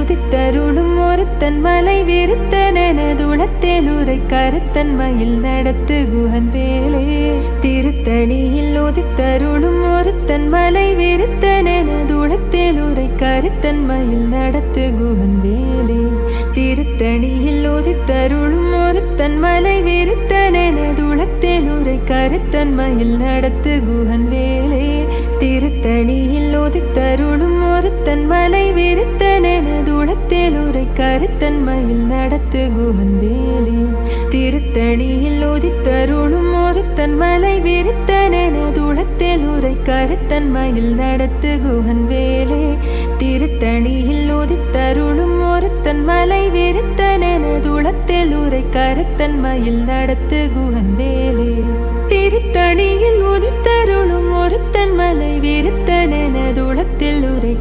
உதித்தருளும் ஒருத்தன் மலை விருத்தனதுளத்தில் உரை கருத்தன் மயில் நடத்து குஹன் வேலே திருத்தணியில் உதித்தருளும் ஒருத்தன் மலை விருத்தனதுளத்தில் உரை கருத்தன் மயில் நடத்து குஹன் வேலே திருத்தணியில் உதித்தருளும் ஒருத்தன் மலை விருத்தனதுளத்தில் உரை கருத்தன் மயில் நடத்து குஹன் வேலே திருத்தணியில் உதித்தருளும் ஒருத்தன் மலை விருத்தனதுளத்தில் உரை கருத்தன் மயில் நடத்து குஹன் வேலே திருத்தணியில் உதித்தருளும் ஒருத்தன் மலை விருத்தனதுளத்தில் உரை கருத்தன் மயில் நடத்து குஹன் வேலே திருத்தணியில் உதித்தருளும் ஒருத்தன் மலை விருத்தனதுளத்தில் உரை கருத்தன் மயில் நடத்து குஹன் வேலே திருத்தணியில் உதித்தருளும் ஒருத்தன் மலை விருத்தனதுளத்தில் உரை